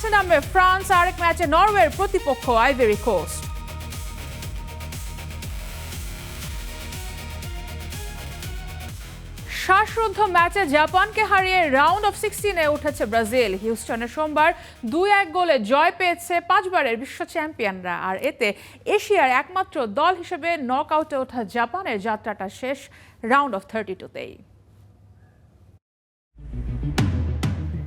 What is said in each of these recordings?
মাঠে নামবে ফ্রান্স, আরেক ম্যাচে নরওয়ের প্রতিপক্ষ আইভরি কোস্ট। শ্বাসরুদ্ধ ম্যাচে জাপানকে হারিয়ে রাউন্ড অফ 16-এ উঠেছে ব্রাজিল। হিউস্টনে সোমবার 2-1 গোলে জয় পেয়েছে 5 বারের বিশ্ব চ্যাম্পিয়নরা। আর এতে এশিয়ার একমাত্র দল হিসেবে নকআউটে ওঠা জাপানের যাত্রাটা শেষ রাউন্ড অফ 32-তেই।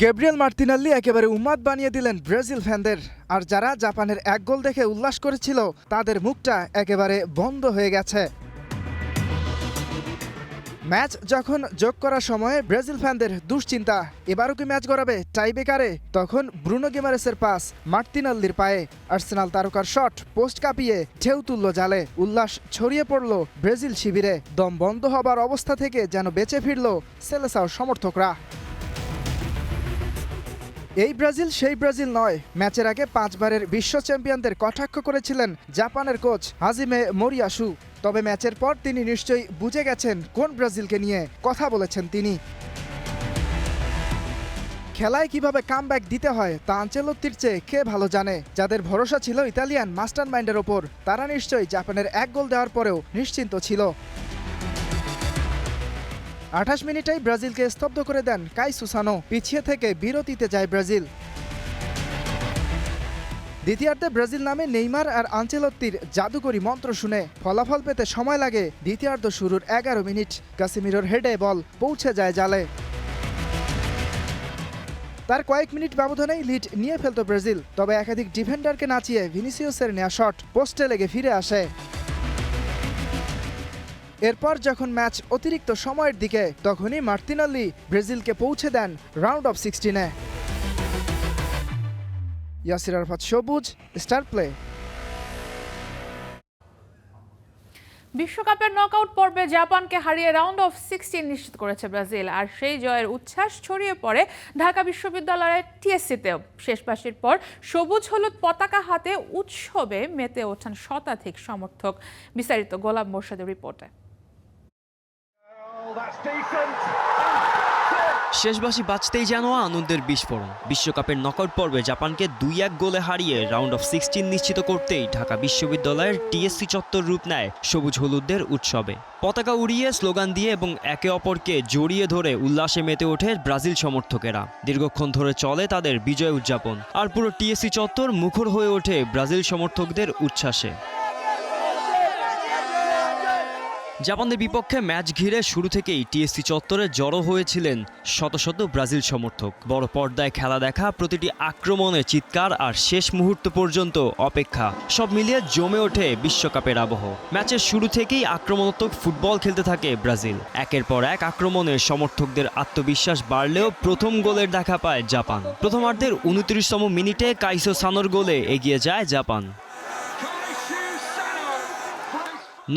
গ্যাব্রিয়েল মার্তিনেল্লি একেবারে উন্মাদ বানিয়ে দিলেন ব্রাজিল ফ্যানদের। আর যারা জাপানের 1 গোল দেখে উল্লাস করেছিল তাদের মুখটা একেবারে বন্ধ হয়ে গেছে। ম্যাচ যখন যোগ করার সময়ে ব্রাজিল ফ্যানদের দুশ্চিন্তা, এবারও কি ম্যাচ গড়াবে টাইব্রেকারে? তখন ব্রুনো গিমারেসের পাস মার্তিনেল্লির পায়ে, আর্সেনাল তারকার শট পোস্ট কাঁপিয়ে ঢেউ তুলল জালে। উল্লাস ছড়িয়ে পড়ল ব্রাজিল শিবিরে। দম বন্ধ হবার অবস্থা থেকে যেন বেঁচে ফিরল সেলেসাওর সমর্থকরা। এই ব্রাজিল সেই ব্রাজিল নয়। ম্যাচের আগে 5 বারের বিশ্ব চ্যাম্পিয়নদের কটাক্ষ করেছিলেন জাপানের কোচ হাজিমে মোরিয়াসু। তবে ম্যাচের পর তিনি নিশ্চয়ই বুঝে গেছেন কোন ব্রাজিলকে নিয়ে কথা বলেছেন তিনি। খেলায় কিভাবে কামব্যাক দিতে হয় তা আনচেলত্তির চেয়ে কে ভালো জানে। যাদের ভরসা ছিল ইতালিয়ান মাস্টার মাইন্ডের ওপর, তারা নিশ্চয়ই জাপানের 1 গোল দেওয়ার পরেও নিশ্চিন্ত ছিল। 28 মিনিটেই ব্রাজিলকে স্তব্ধ করে দেন কাই সুসানো। পিছিয়ে থেকে বিরতিতে যায় ব্রাজিল। দ্বিতীয়ার্ধে ব্রাজিল নামে নেইমার আর আনচেলত্তির জাদুকরি মন্ত্র শুনে ফলাফল পেতে সময় লাগে দ্বিতীয়ার্ধ শুরুর 11 মিনিট। কাসিমিরোর হেডে বল পৌঁছে যায় জালে। তার কয়েক মিনিট ব্যবধানেই লিড নিয়ে ফেলত ব্রাজিল। তবে একাধিক ডিফেন্ডারকে নাচিয়ে ভিনিসিয়াসের নেয়া শট পোস্টে লেগে ফিরে আসে। এরপর যখন ম্যাচ অতিরিক্ত সময়ের দিকে, তখনই মার্তিনেল্লি ব্রাজিলকে পৌঁছে দেন রাউন্ড অফ 16-এ। ইয়াসির আরাফাত সবুজ, স্টার প্লে। বিশ্বকাপের নকআউট পর্বে জাপানকে হারিয়ে রাউন্ড অফ 16 নিশ্চিত করেছে ব্রাজিল। আর সেই জয়ের উচ্ছ্বাস ছড়িয়ে পড়ে ঢাকা বিশ্ববিদ্যালয়ের টিএসসিতেও। শেষ পাশের পর সবুজ হলুদ পতাকা হাতে উৎসবে মেতে ওঠেন শতাধিক সমর্থক। বিস্তারিত গোলাম মোর্শেদের রিপোর্টে। শেষ বাঁশি বাজতেই যেন আনন্দের বিস্ফোরণ। বিশ্বকাপের নকআউট পর্বে জাপানকে 2-1 গোলে হারিয়ে রাউন্ড অফ 16 নিশ্চিত করতেই ঢাকা বিশ্ববিদ্যালয়ের টিএসসি চত্বর রূপ নেয় সবুজ হলুদের উৎসবে। পতাকা উড়িয়ে, স্লোগান দিয়ে এবং একে অপরকে জড়িয়ে ধরে উল্লাসে মেতে ওঠে ব্রাজিল সমর্থকেরা। দীর্ঘক্ষণ ধরে চলে তাদের বিজয় উদযাপন। আর পুরো টিএসসি চত্বর মুখর হয়ে ওঠে ব্রাজিল সমর্থকদের উচ্ছ্বাসে। জাপানের বিপক্ষে ম্যাচ ঘিরে শুরু থেকেই টিএসসি চত্বরে জড়ো হয়েছিলেন শত শত ব্রাজিল সমর্থক। বড় পর্দায় খেলা দেখা, প্রতিটি আক্রমণে চিৎকার আর শেষ মুহূর্ত পর্যন্ত অপেক্ষা, সব মিলিয়ে জমে ওঠে বিশ্বকাপের আবহ। ম্যাচের শুরু থেকেই আক্রমণাত্মক ফুটবল খেলতে থাকে ব্রাজিল। একের পর এক আক্রমণে সমর্থকদের আত্মবিশ্বাস বাড়লেও প্রথম গোলের দেখা পায় জাপান। প্রথমার্ধের 29তম মিনিটে কাইসো সানোর গোলে এগিয়ে যায় জাপান।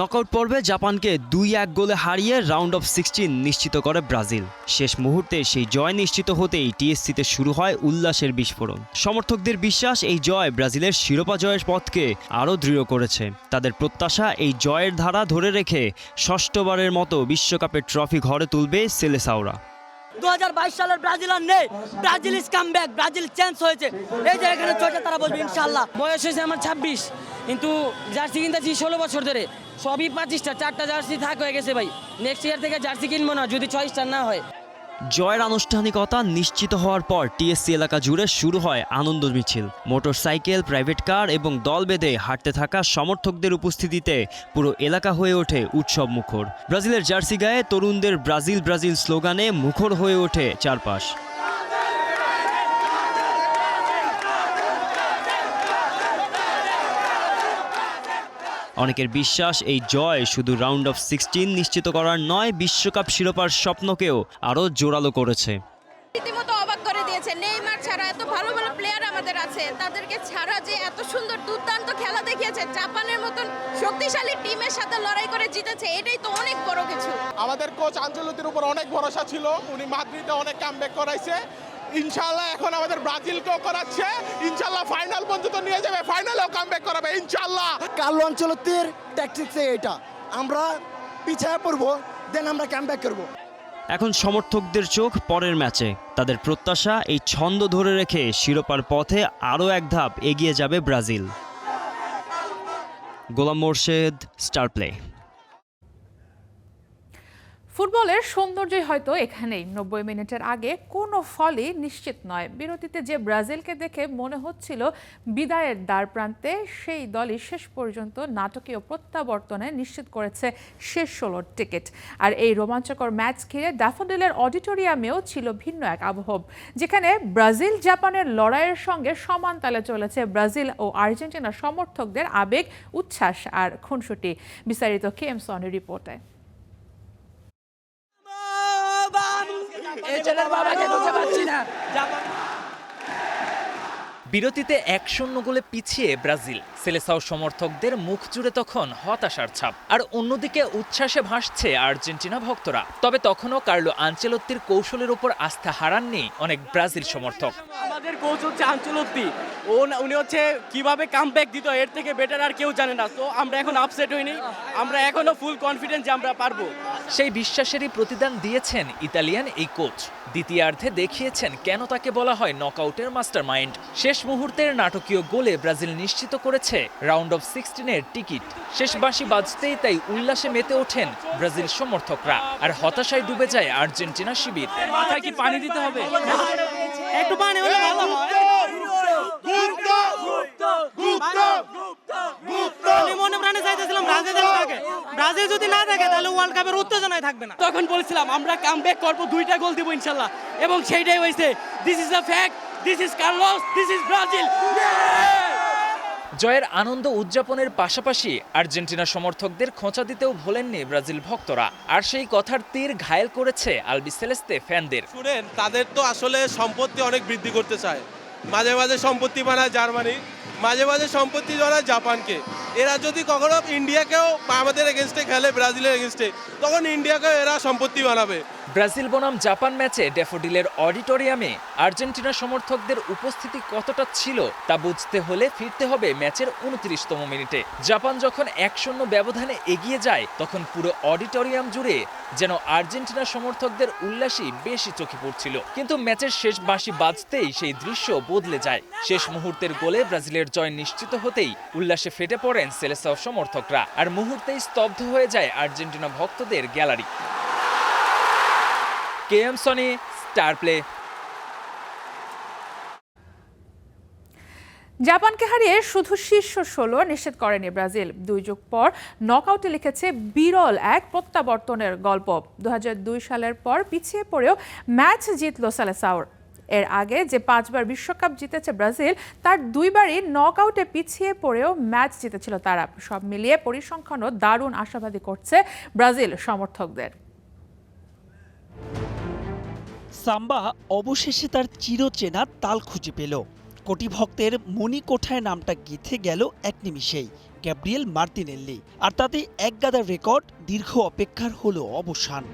নকআউট পর্বে জাপানকে 2-1 গোলে হারিয়ে রাউন্ড অফ 16 নিশ্চিত করে ব্রাজিল। শেষ মুহূর্তে সেই জয় নিশ্চিত হতেই টিএসসিতে শুরু হয় উল্লাসের বিস্ফোরণ। সমর্থকদের বিশ্বাস, এই জয় ব্রাজিলের শিরোপা জয়ের পথকে আরও দৃঢ় করেছে। তাদের প্রত্যাশা, এই জয়ের ধারা ধরে রেখে ষষ্ঠবারের মতো বিশ্বকাপের ট্রফি ঘরে তুলবে সেলেসাওরা। 2022 সালের ব্রাজিল আর নেই। Brazil is come back, Brazil change হয়েছে। এই যে এখানে চলছে, তারা বলবে ইনশাআল্লাহ। বয়স হয়েছে আমার 26, কিন্তু জার্সি কিনতেছি 16 বছর ধরে। সবই 25টা, 4টা জার্সি থাক হয়ে গেছে ভাই। নেক্সট ইয়ার থেকে জার্সি কিনবো না যদি 6 স্টার না হয়। জয়ের আনুষ্ঠানিকতা নিশ্চিত হওয়ার পর টিএসসি এলাকা জুড়ে শুরু হয় আনন্দ মিছিল। মোটরসাইকেল, প্রাইভেট কার এবং দল বেঁধে হাঁটতে থাকা সমর্থকদের উপস্থিতিতে পুরো এলাকা হয়ে ওঠে উৎসব মুখর। ব্রাজিলের জার্সি গায়ে তরুণদের ব্রাজিল ব্রাজিল স্লোগানে মুখর হয়ে ওঠে চারপাশ। অনেকের বিশ্বাস, এই জয় শুধু রাউন্ড অফ 16 নিশ্চিত করার নয়, বিশ্বকাপ শিরোপার স্বপ্নকেও আরও জোরালো করেছে। রীতিমতো অবাক করে দিয়েছে। নেইমার ছাড়া এত ভালো ভালো প্লেয়ার আমাদের আছে, তাদেরকে ছাড়া যে এত সুন্দর দুর্দান্ত খেলা দেখিয়েছে, জাপানের মতন শক্তিশালী টিমের সাথে লড়াই করে জিতেছে, এটাই তো অনেক বড় কিছু। আমাদের কোচ আনচেলত্তির উপর অনেক ভরসা ছিল। উনি মাদ্রিদে অনেক কামব্যাক করাইছে। ইনশাআল্লাহ এখন আমাদের ব্রাজিলকেও করাচ্ছে। ইনশাআল্লাহ ফাইনাল পর্যন্ত নিয়ে যাবে, ফাইনালেও কামব্যাক করাবে ইনশাআল্লাহ। কার্লো আনচেলত্তির ট্যাকটিক্সে এটা আমরা পিছিয়ে পড়বো, দেন আমরা কামব্যাক করব। এখন সমর্থকদের চোখ পরের ম্যাচে। তাদের প্রত্যাশা এই ছন্দ ধরে রেখে শিরোপার পথে আরও এক ধাপ এগিয়ে যাবে ব্রাজিল। গোলাম মোর্শেদ, স্টার প্লে। ফুটবলের সৌন্দর্যই হয়তো এখানেই। 90 মিনিটের আগে কোনো ফলই নিশ্চিত নয়। বিরতিতে যে ব্রাজিলকে দেখে মনে হচ্ছিল বিদায়ের দ্বার প্রান্তে, সেই দলই শেষ পর্যন্ত নাটকীয় প্রত্যাবর্তনে নিশ্চিত করেছে শেষ 16 টিকিট। আর এই রোমাঞ্চকর ম্যাচ ঘিরে ড্যাফোডিলের অডিটোরিয়ামেও ছিল ভিন্ন এক আবহ, যেখানে ব্রাজিল জাপানের লড়াইয়ের সঙ্গে সমান তালে চলেছে ব্রাজিল ও আর্জেন্টিনার সমর্থকদের আবেগ, উচ্ছ্বাস আর খুনসুটি। বিস্তারিত কেএম সনির রিপোর্টে। বিরতিতে 1-0 গোলে পিছিয়ে ব্রাজিল। সেলেসাও সমর্থকদের মুখ জুড়ে তখন হতাশার ছাপ, আর অন্যদিকে উচ্ছ্বাসে ভাসছে আর্জেন্টিনা ভক্তরা। তবে তখনও কার্লো আনচেলত্তির কৌশলের উপর আস্থা হারাননি অনেক ব্রাজিল সমর্থক। আমাদের কোচ হচ্ছে আনচেলত্তি, উনি হচ্ছে কিভাবে কামব্যাক দিত, এর থেকে বেটার আর কেউ জানে না। তো আমরা এখন আপসেট হইনি, আমরা এখনো ফুল কনফিডেন্স যে আমরা পারবো। সেই বিশ্বাসেরই প্রতিদান দিয়েছেন ইতালিয়ান এই কোচ। দ্বিতীয়ার্ধে দেখিয়েছেন কেন তাকে বলা হয় নকআউটের মাস্টারমাইন্ড। শেষ মুহূর্তের নাটকীয় গোলে ব্রাজিল নিশ্চিত করেছে রাউন্ড অফ 16-এর টিকিট। শেষ বাঁশি বাজতেই তাই উল্লাসে মেতে ওঠেন ব্রাজিল সমর্থকরা, আর হতাশায় ডুবে যায় আর্জেন্টিনা শিবির। মাথায় কি পানি দিতে হবে? একটু পানি হলে ভালো হয়। আমি মনে প্রাণে চাইতেছিলাম ব্রাজিল যদি না থাকে তাহলে ওয়ার্ল্ড কাপের উত্তেজনায় থাকবে না। তখন বলছিলাম আমরা কামব্যাক করব, 2টা গোল দিব ইনশাআল্লাহ, এবং সেইটাই হয়েছে। This is a fact, this is Carlos, this is Brazil. জয়ের আনন্দ উদযাপনের পাশাপাশি আর্জেন্টিনা সমর্থকদের খোঁচা দিতেও ভোলেননি ব্রাজিল ভক্তরা। আর সেই কথার তীর ঘায়েল করেছে আলবিসেলেস্তে ফ্যানদের। শুনেন, তাদের তো আসলে সম্পত্তি অনেক বৃদ্ধি করতে চায়। মাঝে মাঝে সম্পত্তি বানায় জার্মানি, মাঝে মাঝে সম্পত্তি বানায় জাপানকে। এরা যদি কখনো ইন্ডিয়াকেও আমাদের এগেনস্টে খেলে, ব্রাজিলের এগেনস্টে, তখন ইন্ডিয়াকেও এরা সম্পত্তি বানাবে। ব্রাজিল বনাম জাপান ম্যাচে ড্যাফোডিলের অডিটোরিয়ামে আর্জেন্টিনা সমর্থকদের উপস্থিতি কতটা ছিল তা বুঝতে হলে ফিরতে হবে ম্যাচের 29তম মিনিটে। জাপান যখন 1-0 ব্যবধানে এগিয়ে যায়, তখন পুরো অডিটোরিয়াম জুড়ে যেন আর্জেন্টিনা সমর্থকদের উল্লাসই বেশি চোখে পড়ছিল। কিন্তু ম্যাচের শেষ বাঁশি বাজতেই সেই দৃশ্য বদলে যায়। শেষ মুহূর্তের গোলে ব্রাজিলের জয় নিশ্চিত হতেই উল্লাসে ফেটে পড়েন সেলেসাও সমর্থকরা, আর মুহূর্তেই স্তব্ধ হয়ে যায় আর্জেন্টিনা ভক্তদের gallery. KM Sony, Star Play. জাপানকে হারিয়ে শুধু শীর্ষ 16 নিশ্চিত করেনি ব্রাজিল। 2 যুগ পর নকআউটে লিখেছে বিরল এক প্রত্যাবর্তনের গল্প। 2002 সালের পর পিছিয়ে পড়েও ম্যাচ জিতল সেলেসাওর। এর আগে যে 5বার বিশ্বকাপ জিতেছে ব্রাজিল, তার 2বারই নকআউটে পিছিয়ে পড়েও ম্যাচ জিতেছিল তারা। সব মিলিয়ে পরিসংখ্যানও দারুণ আশাবাদী করছে ব্রাজিল সমর্থকদের। সাম্বা অবশেষে তার চিরচেনা তাল খুঁজে পেল। কোটি ভক্তের মণিকোঠায় নামটা গেঁথে গেল এক নিমিষেই, গ্যাব্রিয়েল মার্তিনেল্লি। আর তাতে একগাদা রেকর্ড, দীর্ঘ অপেক্ষার হলো অবসান।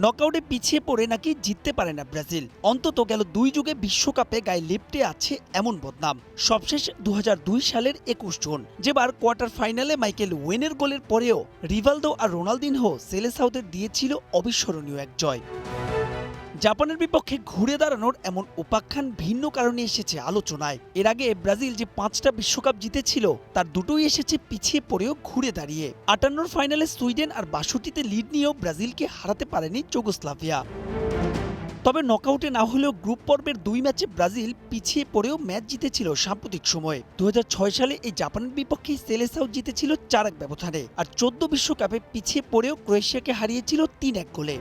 নকআউটে পিছিয়ে পড়ে নাকি জিততে পারে না ব্রাজিল। অন্তত গেল 2 যুগে বিশ্বকাপে গায়ে লেপ্টে আছে এমন বদনাম। সবশেষ 2002 সালের 21 জুন, যেবার কোয়ার্টার ফাইনালে মাইকেল ওয়েনের গোলের পরেও রিভালদো আর রোনালদিনহো সেলেসাওদের দিয়েছিল অবিস্মরণীয় এক জয়। জাপানের বিপক্ষে ঘুরে দাঁড়ানোর এমন উপাখ্যান ভিন্ন কারণে এসেছে আলোচনায়। এর আগে ব্রাজিল যে 5টা বিশ্বকাপ জিতেছিল, তার 2টোই এসেছে পিছিয়ে পড়েও ঘুরে দাঁড়িয়ে। 58 ফাইনালে সুইডেন আর 62তে লিড নিয়েও ব্রাজিলকে হারাতে পারেনি যুগোস্লাভিয়া। তবে নকআউটে না হলেও গ্রুপ পর্বের 2 ম্যাচে ব্রাজিল পিছিয়ে পড়েও ম্যাচ জিতেছিল সাম্প্রতিক সময়ে। 2006 সালে এই জাপানের বিপক্ষে সেলেসাও জিতেছিল 4-1 ব্যবধানে, আর 14 বিশ্বকাপে পিছিয়ে পড়েও ক্রোয়েশিয়াকে হারিয়েছিল 3-1 গোলে।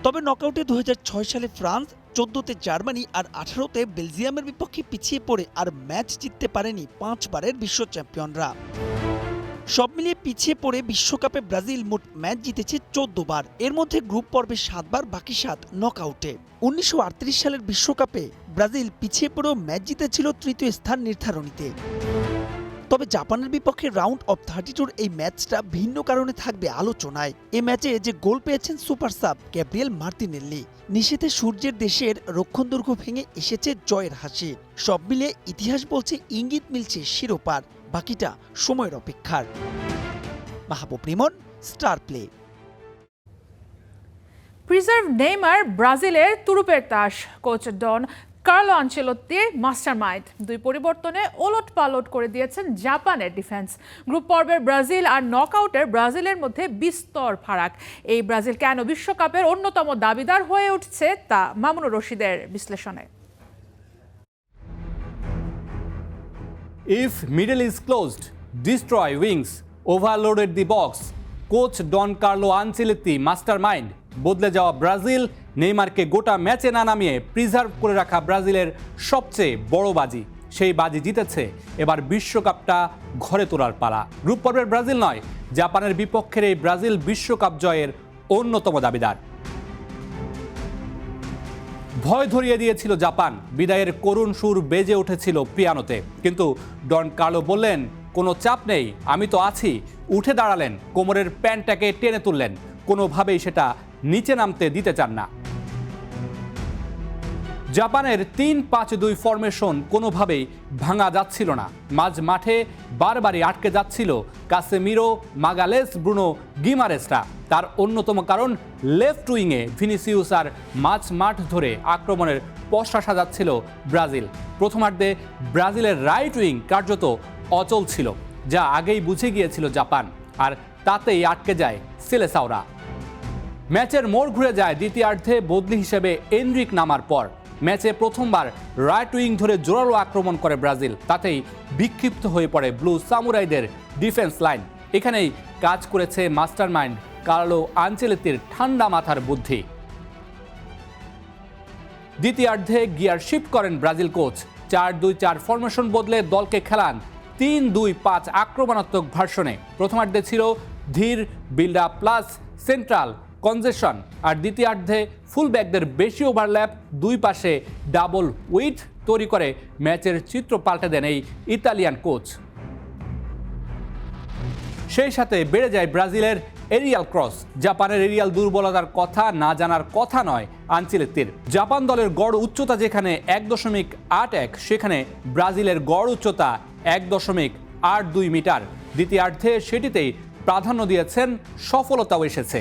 তবে নকআউটে 2006 সালে ফ্রান্স, 14তে জার্মানি আর 18তে বেলজিয়ামের বিপক্ষে পিছিয়ে পড়ে আর ম্যাচ জিততে পারেনি 5বারের বিশ্ব চ্যাম্পিয়নরা। সব মিলিয়ে পিছিয়ে পড়ে বিশ্বকাপে ব্রাজিল মোট ম্যাচ জিতেছে 14 বার। এর মধ্যে গ্রুপ পর্বে 7 বার, বাকি 7 নকআউটে। 1938 সালের বিশ্বকাপে ব্রাজিল পিছিয়ে পড়েও ম্যাচ জিতেছিল 3য় স্থান নির্ধারণীতে। তবে জাপানের বিপক্ষে রাউন্ড অফ 32 এই ম্যাচটা ভিন্ন কারণে থাকবে আলোচনায়। এই ম্যাচে যে গোল পেয়েছেন সুপার সাব গ্যাব্রিয়েল মার্তিনেল্লি। নিশীথে সূর্যের দেশের রক্ষণদুর্গ ভেঙে এসেছে জয়ের হাসি। সব মিলে ইতিহাস বলছে ইঙ্গিত মিলছে শিরোপার, বাকিটা সময়ের অপেক্ষার। Mahbub Rimon, Star Play. Preserve Neymar ব্রাজিলের তুরুপের তাস, কোচ ডন কার্লো আনচেলোত্তির মাস্টারমাইন্ড। দুই পরিবর্তনে ওলট পালট করে দিয়েছেন জাপানের ডিফেন্স। গ্রুপ পর্বের ব্রাজিল আর নকআউটের ব্রাজিলের মধ্যে বিস্তর ফারাক। এই ব্রাজিল কেন বিশ্বকাপের অন্যতম দাবিদার হয়ে উঠছে তা মামুনুর রশিদের বিশ্লেষণে। If middle is closed, destroy wings, overloaded the box. Coach Don Carlo Ancelotti mastermind. বদলে যাওয়া ব্রাজিল, নেইমারকে গোটা ম্যাচে না নামিয়ে প্রিজার্ভ করে রাখা ব্রাজিলের সবচেয়ে বড় বাজি। সেই বাজি জিতেছে, এবার বিশ্বকাপটা ঘরে তোলার পালা। গ্রুপ পর্বের ব্রাজিল নয়, জাপানের বিপক্ষের এই ব্রাজিল বিশ্বকাপ জয়ের অন্যতম দাবিদার। ভয় ধরিয়ে দিয়েছিল জাপান, বিদায়ের করুণ সুর বেজে উঠেছিল পিয়ানোতে। কিন্তু ডন কার্লো বললেন, কোনো চাপ নেই, আমি তো আছি। উঠে দাঁড়ালেন, কোমরের প্যান্টটাকে টেনে তুললেন, কোনোভাবেই সেটা নিচে নামতে দিতে চান না। জাপানের ৩-৫-২ ফরমেশন কোনোভাবেই ভাঙা যাচ্ছিল না। মাঝ মাঠে বারবারই আটকে যাচ্ছিল কাসেমিরো, মাগালেস, ব্রুনো গিমারেসরা। তার অন্যতম কারণ লেফট উইংয়ে ভিনিসিউস আর মাঝ মাঠ ধরে আক্রমণের পসরা সাজাচ্ছিল ব্রাজিল। প্রথমার্ধে ব্রাজিলের রাইট উইং কার্যত অচল ছিল, যা আগেই বুঝে গিয়েছিল জাপান, আর তাতেই আটকে যায় সিলেসাওরা। ম্যাচের মোড় ঘুরে যায় দ্বিতীয়ার্ধে বদলি হিসেবে এনরিক নামার পর। ম্যাচে প্রথমবার রাইট উইং ধরে জোরালো আক্রমণ করে ব্রাজিল, তাতেই বিক্ষিপ্ত হয়ে পড়ে ব্লু সামুরাইদের ডিফেন্স লাইন। এখানেই কাজ করেছে মাস্টারমাইন্ড কার্লো আনচেলোত্তির ঠান্ডা মাথার বুদ্ধি। দ্বিতীয়ার্ধে গিয়ার শিফট করেন ব্রাজিল কোচ। ৪-২-৪ ফরমেশন বদলে দলকে খেলান ৩-২-৫ আক্রমণাত্মক ভার্সনে। প্রথমার্ধে ছিল ধীর build up plus central congestion, আর দ্বিতীয়ার্ধে ফুলব্যাকদের বেশি ওভারল্যাপ, দুই পাশে ডাবল উইথ তৈরি করে ম্যাচের চিত্র পাল্টে দেন এই ইতালিয়ান কোচ। সেই সাথে বেড়ে যায় ব্রাজিলের এরিয়াল ক্রস। জাপানের এরিয়াল দুর্বলতার কথা না জানার কথা নয় আনচেলোত্তির। জাপান দলের গড় উচ্চতা যেখানে ১.৮১, সেখানে ব্রাজিলের গড় উচ্চতা ১.৮২ মিটার। দ্বিতীয়ার্ধে সেটিতেই প্রাধান্য দিয়েছেন, সফলতাও এসেছে।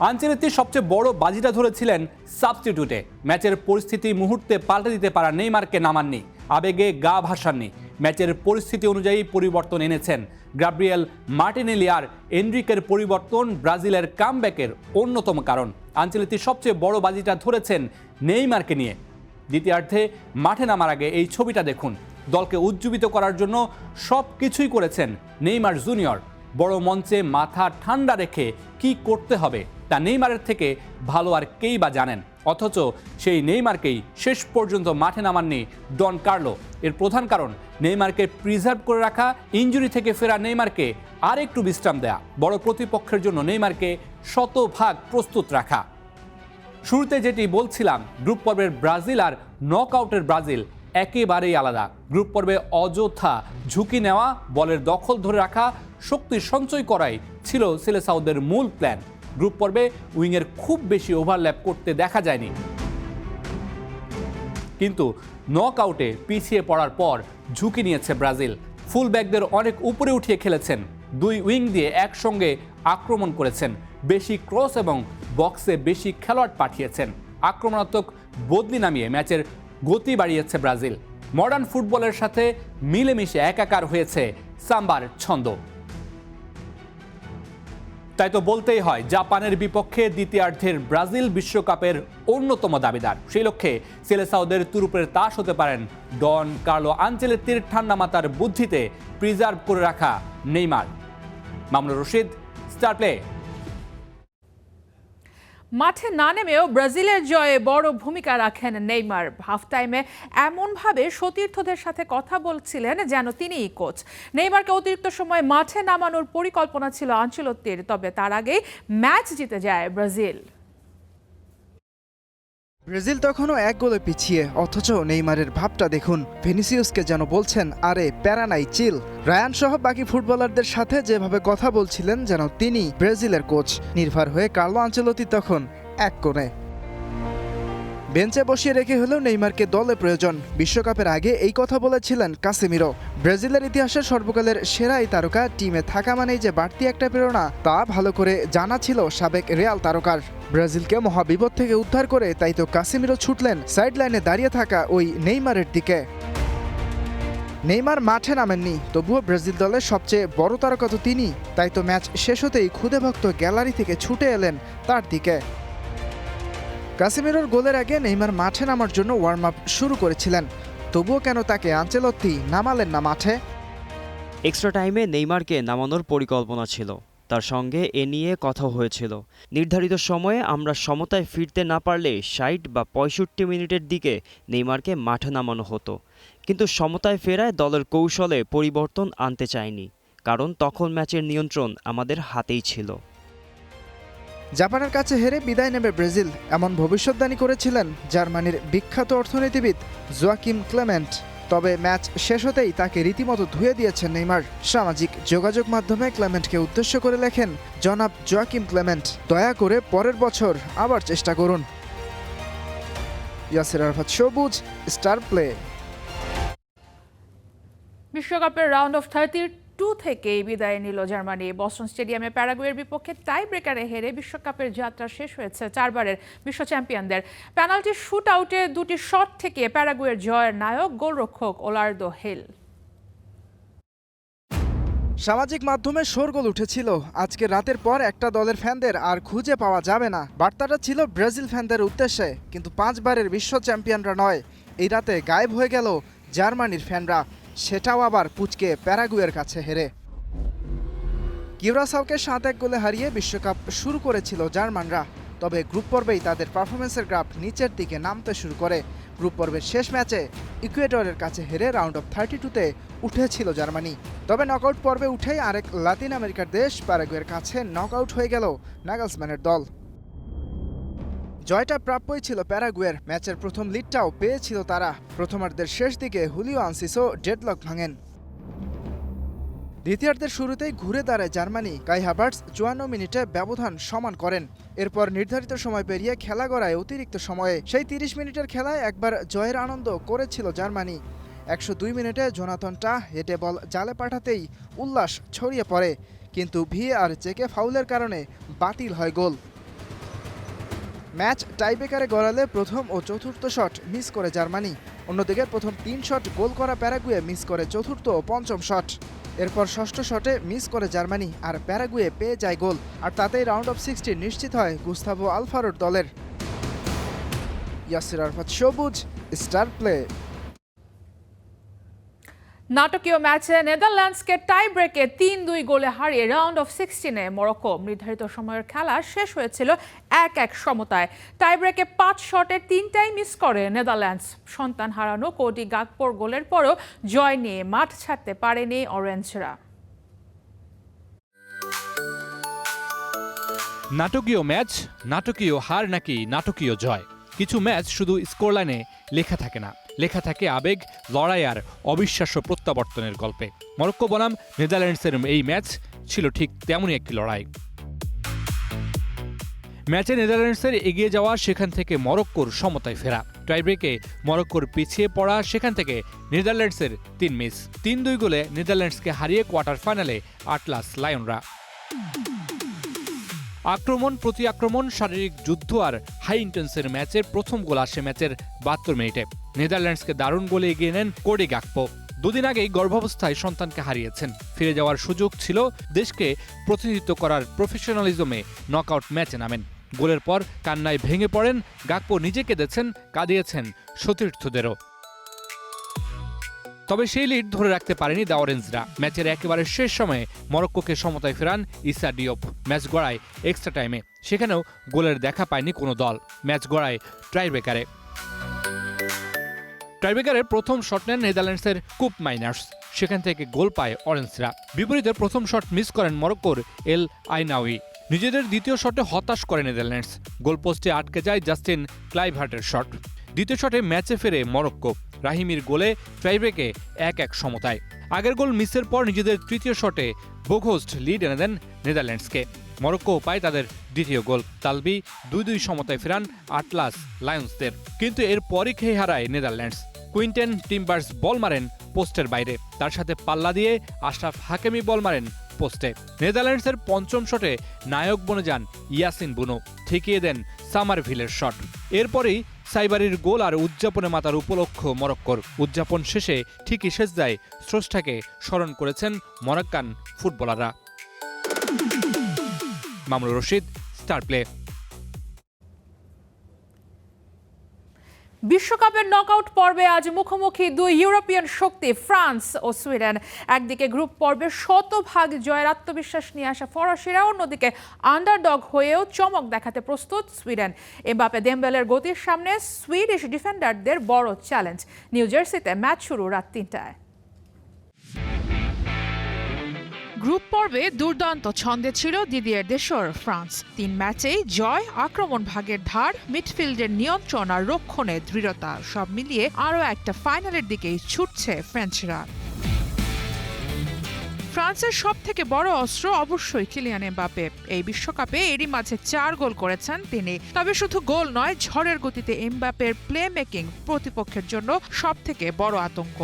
আনচেলোত্তি সবচেয়ে বড় বাজিটা ধরেছিলেন সাবস্টিটিউটে। ম্যাচের পরিস্থিতি মুহূর্তে পাল্টে দিতে পারা নেইমারকে নামাননি, আবেগে গা ভাসাননি। ম্যাচের পরিস্থিতি অনুযায়ী পরিবর্তন এনেছেন। গ্যাব্রিয়েল মার্টিনেলি আর এনরিকের পরিবর্তন ব্রাজিলের কামব্যাকের অন্যতম কারণ। আনচেলোত্তি সবচেয়ে বড় বাজিটা ধরেছেন নেইমারকে নিয়ে। দ্বিতীয়ার্ধে মাঠে নামার আগে এই ছবিটা দেখুন। দলকে উজ্জীবিত করার জন্য সব কিছুই করেছেন নেইমার জুনিয়র। বড় মঞ্চে মাথা ঠান্ডা রেখে কি করতে হবে তা নেইমারের থেকে ভালো আর কেই বা জানেন। অথচ সেই নেইমারকেই শেষ পর্যন্ত মাঠে নামাননি ডন কার্লো। এর প্রধান কারণ নেইমারকে প্রিজার্ভ করে রাখা, ইনজুরি থেকে ফেরা নেইমারকে আর একটু বিশ্রাম দেয়া, বড় প্রতিপক্ষের জন্য নেইমারকে শতভাগ প্রস্তুত রাখা। শুরুতে যেটি বলছিলাম, গ্রুপ পর্বের ব্রাজিল আর নকআউটের ব্রাজিল একেবারেই আলাদা। গ্রুপ পর্বে অযথা ঝুঁকি নেওয়া, বলের দখল ধরে রাখা, শক্তি সঞ্চয় করাই ছিল সিলেসাওদের মূল প্ল্যান। গ্রুপ পর্বে উইংয়ের খুব বেশি ওভারল্যাপ করতে দেখা যায়নি, কিন্তু নকআউটে পিছিয়ে পড়ার পর ঝুঁকি নিয়েছে ব্রাজিল। ফুলব্যাকদের অনেক উপরে উঠিয়ে খেলেছেন, দুই উইং দিয়ে একসঙ্গে আক্রমণ করেছেন, বেশি ক্রস এবং বক্সে বেশি খেলোয়াড় পাঠিয়েছেন। আক্রমণাত্মক বদলি নামিয়ে ম্যাচের গতি বাড়িয়েছে ব্রাজিল। মডার্ন ফুটবলের সাথে মিলেমিশে একাকার হয়েছে সাম্বার ছন্দ। তাই তো বলতেই হয়, জাপানের বিপক্ষে দ্বিতীয়ার্ধের ব্রাজিল বিশ্বকাপের অন্যতম দাবিদার। সেই লক্ষ্যে সিলেসাওদের তুরুপের তাস হতে পারেন ডন কার্লো আনচেলোত্তির ঠান্ডা মাথার বুদ্ধিতে প্রিজার্ভ করে রাখা Neymar. Mamunur Rashid, star play. মাঠে না নেমেও ব্রাজিলের জয়ে বড় ভূমিকা রাখেন নেইমার। হাফ টাইমে এমনভাবে সতীর্থদের সাথে কথা বলছিলেন যেন তিনিই কোচ। নেইমারকে অতিরিক্ত সময় মাঠে নামানোর পরিকল্পনা ছিল আনচেলোত্তির, তবে তার আগেই ম্যাচ জিতে যায় ব্রাজিল। ব্রাজিল তখনও ১ গোলে পিছিয়ে, অথচ নেইমারের ভাবটা দেখুন। ভিনিসিউসকে যেন বলছেন, আরে প্যারা নাই, চিল। রায়ান সহ বাকি ফুটবলারদের সাথে যেভাবে কথা বলছিলেন যেন তিনি ব্রাজিলের কোচ। নির্ভর হয়ে কার্লো আনচেলোত্তি তখন এক কোণে। বেঞ্চে বসিয়ে রেখে হলেও নেইমারকে দলে প্রয়োজন। বিশ্বকাপের আগে এই কথা বলেছিলেন কাসেমিরো। ব্রাজিলের ইতিহাসের সর্বকালের সেরা এই তারকা টিমে থাকা মানেই যে বাড়তি একটা প্রেরণা তা ভালো করে জানা ছিল সাবেক রিয়াল তারকার। ব্রাজিলকে মহাবিপদ থেকে উদ্ধার করে তাই তো কাসেমিরো ছুটলেন সাইড লাইনে দাঁড়িয়ে থাকা ওই নেইমারের দিকে। নেইমার মাঠে নামেননি, তবুও ব্রাজিল দলের সবচেয়ে বড় তারকা তো তিনি। তাই তো ম্যাচ শেষ হতেই খুদে ভক্ত গ্যালারি থেকে ছুটে এলেন তার দিকে। কাসেমিরোর গোলের আগে নেইমার মাঠে নামার জন্য ওয়ার্ম আপ শুরু করেছিলেন, তবুও কেন তাকে আনচেলত্তি নামালেন না মাঠে? এক্সট্রা টাইমে নেইমারকে নামানোর পরিকল্পনা ছিল, তার সঙ্গে এ নিয়ে কথা হয়েছিল। নির্ধারিত সময়ে আমরা সমতায় ফিরতে না পারলে ৬০ বা ৬৫ মিনিটের দিকে নেইমারকে মাঠে নামানো হতো, কিন্তু সমতায় ফেরায় দলের কৌশলে পরিবর্তন আনতে চাইনি, কারণ তখন ম্যাচের নিয়ন্ত্রণ আমাদের হাতেই ছিল। জাপানের কাছে হেরে বিদায় নেবে ব্রাজিল, এমন ভবিষ্যদ্বাণী করেছিলেন জার্মানির বিখ্যাত অর্থনীতিবিদ জোয়াকিম ক্লেমেন্ট। তবে ম্যাচ শেষ হতেই তাকে রীতিমতো ধুয়ে দিয়েছেন নেইমার। সামাজিক যোগাযোগ মাধ্যমে ক্লেমেন্টকে উদ্দেশ্য করে লেখেন জনাব জোয়াকিম ক্লেমেন্ট, দয়া করে পরের বছর আবার চেষ্টা করুন। ইয়াসির আরাফাত, সবুজ, স্টার প্লে। বিশ্বকাপের রাউন্ড অফ 32 থেকেই বিদায় নিল জার্মানি। বস্টন স্টেডিয়ামে প্যারাগুয়ের বিপক্ষে টাই ব্রেকারে হেরে বিশ্বকাপের যাত্রা শেষ হয়েছে চারবারের বিশ্ব চ্যাম্পিয়নদের। পেনাল্টি শুট আউটে দুটি শট থেকে প্যারাগুয়ের জয়ের নায়ক গোলরক্ষক ওলার্দো হিল। সামাজিক মাধ্যমে শোরগোল উঠেছিল, আজকে রাতের পর একটা দলের ফ্যানদের আর খুঁজে পাওয়া যাবে না। বার্তাটা ছিল ব্রাজিল ফ্যানদের উদ্দেশ্যে, কিন্তু 5 বারের বিশ্ব চ্যাম্পিয়নরা নয়। এই রাতে গায়েব হয়ে গেল জার্মানির ফ্যানরা, সেটাও আবার পুচকে প্যারাগুয়ের কাছে হেরে। কিউরাসাওকে 7-1 গোলে হারিয়ে বিশ্বকাপ শুরু করেছিল জার্মানরা। তবে গ্রুপ পর্বেই তাদের পারফরমেন্সের গ্রাফ নিচের দিকে নামতে শুরু করে। গ্রুপ পর্বের শেষ ম্যাচে ইকুয়েডরের কাছে হেরে রাউন্ড অফ 32-তে উঠেছিল জার্মানি। তবে নকআউট পর্বে উঠেই আরেক লাতিন আমেরিকার দেশ প্যারাগুয়ের কাছে নকআউট হয়ে গেল নাগলসম্যানের দল। জয়টা প্রাপ্যই ছিল প্যারাগুয়ের। ম্যাচের প্রথম লিডটাও পেয়েছিল তারা। প্রথমার্ধের শেষ দিকে হুলিও আনসিসো ডেডলক ভাঙেন। দ্বিতীয়ার্ধের শুরুতেই ঘুরে দাঁড়ায় জার্মানি। কাই হাভার্টস 54 মিনিটে ব্যবধান সমান করেন। এরপর নির্ধারিত সময় পেরিয়ে খেলা গড়ায় অতিরিক্ত সময়ে। সেই 30 মিনিটের খেলায় একবার জয়ের আনন্দ করেছিল জার্মানি। 102 মিনিটে জোনাথনটা হেডে বল জালে পাঠাতেই উল্লাস ছড়িয়ে পড়ে, কিন্তু ভিএআর চেকে ফাউলের কারণে বাতিল হয় গোল। ম্যাচ টাইব্রেকারে গড়ালে প্রথম ও চতুর্থ শট মিস করে জার্মানি। অন্যদিকে প্রথম 3 শট গোল করা প্যারাগুয়ে মিস করে চতুর্থ ও পঞ্চম শট। এরপর ষষ্ঠ শটে মিস করে জার্মানি, আর প্যারাগুয়ে পেয়ে যায় গোল। আর তাতেই রাউন্ড অফ 16 নিশ্চিত হয় গুস্তাভো আলফারোর দলের। ইয়াসির আরাফাত, সবুজ, স্টার প্লে। নাটকীয় ম্যাচে নেদারল্যান্ডসকে টাই ব্রেকে 3-2 গোলে হারিয়ে রাউন্ড অফ 16-এ মরক্কো। নির্ধারিত সময়ের খেলা শেষ হয়েছিল 1-1 সমতায়। টাই ব্রেকে 5 শটের 3টাই মিস করে নেদারল্যান্ডস। সন্তান হারানো কোডি গাকপোর গোলের পরও জয় নিয়ে মাঠ ছাড়তে পারেনি অরেঞ্জরা। নাটকীয় ম্যাচ, নাটকীয় হার নাকি নাটকীয় জয়? কিছু ম্যাচ শুধু স্কোরলাইনে লেখা থাকে না, লেখা থাকে আবেগ, লড়াই আর অবিশ্বাস্য প্রত্যাবর্তনের গল্পে। মরক্কো বনাম নেদারল্যান্ডসের এই ম্যাচ ছিল ঠিক তেমনই একটি লড়াই। ম্যাচে নেদারল্যান্ডসের এগিয়ে যাওয়া, সেখান থেকে মরক্কোর সমতায় ফেরা। টাইব্রেকে মরক্কোর পিছিয়ে পড়া, সেখান থেকে নেদারল্যান্ডসের 3 মিস। 3-2 গোলে নেদারল্যান্ডসকে হারিয়ে কোয়ার্টার ফাইনালে আটলাস লায়নরা। আক্রমণ প্রতি আক্রমণ, শারীরিক যুদ্ধ আর হাই ইন্টেন্সের ম্যাচের প্রথম গোল আসে ম্যাচের 72 মিনিটে। নেদারল্যান্ডসকে দারুণ গোলে এগিয়ে নেন কোডি গাকপো। দুদিন আগেই গর্ভাবস্থায় সন্তানকে হারিয়েছেন। ফিরে যাওয়ার সুযোগ ছিল, দেশকে প্রতিনিধিত্ব করার প্রফেশনালিজমে নকআউট ম্যাচে নামেন। গোলের পর কান্নায় ভেঙে পড়েন গাকপো, নিজে কেঁদেছেন, কাঁদিয়েছেন সতীর্থদেরও। তবে সেই লিড ধরে রাখতে পারেনি দ্য অরেঞ্জরা। ম্যাচের একেবারে শেষ সময়ে মরক্কোকে সমতায় ফেরান ইসা ডিওপ। ম্যাচ গড়ায় এক্সট্রা টাইমে, সেখানেও গোলের দেখা পায়নি কোনো দল। ম্যাচ গড়ায় টাইব্রেকারে। টাইব্রেকারের প্রথম শট নেন নেদারল্যান্ডসের কুপ মাইনার্স, সেখান থেকে গোল পায় অরেঞ্জরা। বিপরীতে প্রথম শট মিস করেন মরক্কোর এল আইনাউই। নিজেদের দ্বিতীয় শটে হতাশ করে নেদারল্যান্ডস। গোলপোস্টে আটকে যায় জাস্টিন ক্লাইভার্টের শট। দ্বিতীয় শটে ম্যাচে ফেরে মরক্কো। রাহিমির গোলে টাইব্রেকে 1-1 সমতায়। আগের গোল মিসের পর নিজেদের তৃতীয় শটে বোঘোস্ট লিড এনে দেন নেদারল্যান্ডসকে। মরক্কো পায় তাদের দ্বিতীয় গোল। তালবি 2-2 সমতায় ফেরান আটলাস লায়ন্সদের, কিন্তু এরপরই খেয়ে হারায় নেদারল্যান্ডস। কুইন্টেন টিম্বার্স বল মারেন পোস্টের বাইরে, তার সাথে পাল্লা দিয়ে আশরাফ হাকিমি বল মারেন পোস্টে। নেদারল্যান্ডসের পঞ্চম শটে নায়ক বনে যান ইয়াসিন বুনো, ঠেকিয়ে দেন সামারভিলের শট। এরপরেই সাইবারির গোল আর উদযাপনে মাতার উপলক্ষ মরক্কোর। উদযাপন শেষে ঠিকই সেজদায় স্রষ্টাকে স্মরণ করেছেন মরক্কান ফুটবলাররা। Mamunur Rashid, star play. বিশ্বকাপের নকআউট পর্বে আজ মুখোমুখি দুই ইউরোপিয়ান শক্তি ফ্রান্স ও সুইডেন। একদিকে গ্রুপ পর্বে শতভাগ জয়ের আত্মবিশ্বাস নিয়ে আসা ফরাসিরা, অন্যদিকে আন্ডারডগ হয়েও চমক দেখাতে প্রস্তুত সুইডেন। এমবাপে দেমবেলের গতির সামনে সুইডিশ ডিফেন্ডারদের বড় চ্যালেঞ্জ। নিউ জার্সিতে ম্যাচ শুরু রাত 3টায়। গ্রুপ পর্বে দুর্দান্ত ছন্দে ছিল দিদিয়ের দেশর ফ্রান্স। 3 ম্যাচেই জয়, আক্রমণ ভাগের ধার, মিডফিল্ডের নিয়ন্ত্রণ আর রক্ষণে দৃঢ়তা, সব মিলিয়ে আরও একটা ফাইনালের দিকেই ছুটছে ফ্রেঞ্চরা। ফ্রান্সের সবথেকে বড় অস্ত্র অবশ্যই কিলিয়ান এমবাপে। এই বিশ্বকাপে এরই মাঝে 4 গোল করেছেন তিনি। তবে শুধু গোল নয়, ঝড়ের গতিতে এমবাপের প্লে মেকিং প্রতিপক্ষের জন্য সবথেকে বড় আতঙ্ক।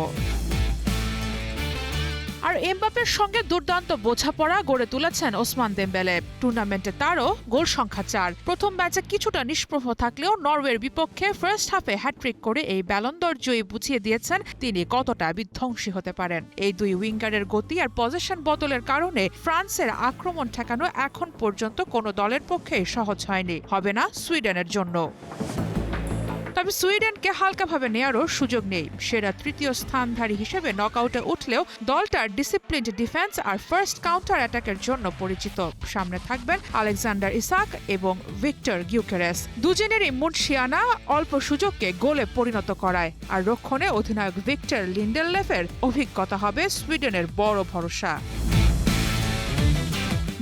আর এমবাপের সঙ্গে দুর্দান্ত বোঝাপড়া গড়ে তুলেছেন ওসমান দেমবেলে। টুর্নামেন্টে তারও গোল সংখ্যা 4। প্রথম ম্যাচে কিছুটা নিষ্প্রভ থাকলেও নরওয়ের বিপক্ষে ফার্স্ট হাফে হ্যাটট্রিক করে এই ব্যালন দর জয়ী বুঝিয়ে দিয়েছেন তিনি কতটা বিধ্বংসী হতে পারেন। এই দুই উইঙ্গারের গতি আর পজিশন বদলের কারণে ফ্রান্সের আক্রমণ ঠেকানো এখন পর্যন্ত কোনো দলের পক্ষেই সহজ হয়নি, হবে না সুইডেনের জন্য। তবে সুইডেনকে হালকাভাবে নেয়ারও সুযোগ নেই। সেরা তৃতীয় স্থানধারী হিসেবে নকআউটে উঠলেও দলটার ডিসিপ্লিনড ডিফেন্স আর ফার্স্ট কাউন্টার অ্যাটাকের জন্য পরিচিত। সামনে থাকবেন আলেকজান্ডার ইসাক এবং ভিক্টর গিউকেরেস। দুজনেরই মুনশিয়ানা অল্প সুযোগকে গোলে পরিণত করায়, আর রক্ষণে অধিনায়ক ভিক্টর লিন্ডেলফের অভিজ্ঞতা হবে সুইডেনের বড় ভরসা।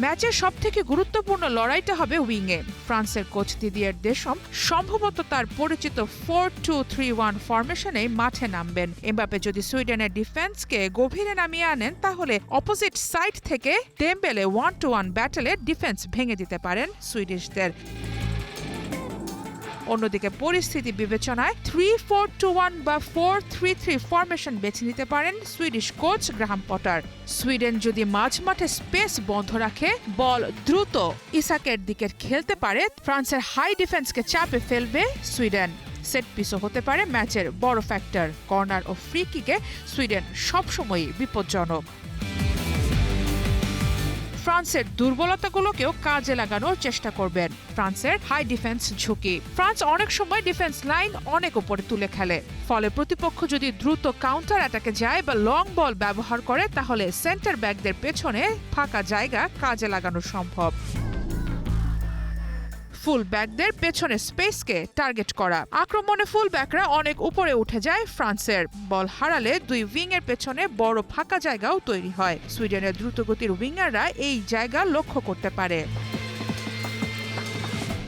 ম্যাচের সবথেকে গুরুত্বপূর্ণ লড়াইটা হবে উইংয়ে। ফ্রান্সের কোচ দিদিয়ের দেশম সম্ভবত তার পরিচিত 4-2-3-1 ফরমেশনে মাঠে নামবেন। এমবাপে যদি সুইডেনের ডিফেন্সকে গভীরে নামিয়ে আনেন, তাহলে অপোজিট সাইড থেকে দেমবেলে 1-to-1 ব্যাটেলে ডিফেন্স ভেঙে দিতে পারেন সুইডিশদের। অন্যদিকে পরিস্থিতি বিবেচনায় 3-4-2-1 বা 4-3-3 ফরমেশন বেছে নিতে পারেন Swedish coach Graham Potter. Sweden যদি মাঝমাঠে স্পেস বন্ধ রাখে, বল দ্রুত ইসাকের দিকে খেলতে পারে, ফ্রান্সের হাই ডিফেন্সকে চাপে ফেলবে সুইডেন। সেট পিসও হতে পারে ম্যাচের বড় ফ্যাক্টর। কর্নার ও ফ্রি কিকে সুইডেন সবসময়ই বিপজ্জনক। ফ্রান্সের দুর্বলতাগুলোকেও কাজে লাগানোর চেষ্টা করবেন ফ্রান্সের হাই ডিফেন্স ঝুঁকি। ফ্রান্স অনেক সময় ডিফেন্স লাইন অনেক উপরে তুলে খেলে, ফলে প্রতিপক্ষ যদি দ্রুত কাউন্টার অ্যাটাকে যায় বা লং বল ব্যবহার করে, তাহলে সেন্টার ব্যাকদের পেছনে ফাঁকা জায়গা কাজে লাগানো সম্ভব। ফুল ব্যাকদের পেছনে স্পেসকে টার্গেট করা। আক্রমণে ফুল ব্যাকরা অনেক উপরে উঠে যায় ফ্রান্সের। বল হারালে দুই উইং এর পেছনে বড় ফাঁকা জায়গাও তৈরি হয়। সুইডেনের দ্রুতগতির উইঙ্গাররা এই জায়গা লক্ষ্য করতে পারে।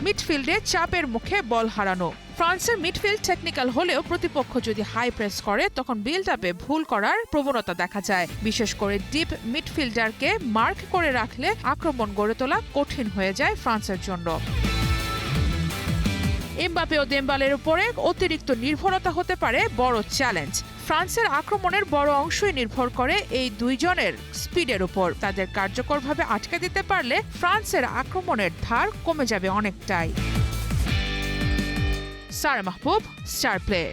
মিডফিল্ডে চাপের মুখে বল হারানো। ফ্রান্সের মিডফিল্ড টেকনিক্যাল হলেও প্রতিপক্ষ যদি হাই প্রেস করে, তখন বিল্ড আপে ভুল করার প্রবণতা দেখা যায়। বিশেষ করে ডিপ মিডফিল্ডারকে মার্ক করে রাখলে আক্রমণ গড়ে তোলা কঠিন হয়ে যায় ফ্রান্সের জন্য। এমবাপে ও দেমবেলের উপরে অতিরিক্ত নির্ভরতা হতে পারে বড় চ্যালেঞ্জ। ফ্রান্সের আক্রমণের বড় অংশই নির্ভর করে এই দুইজনের স্পিডের উপর। তাদের কার্যকরভাবে আটকে দিতে পারলে ফ্রান্সের আক্রমণের ধার কমে যাবে অনেকটাই। সারা মাহবুব, স্টার প্লে।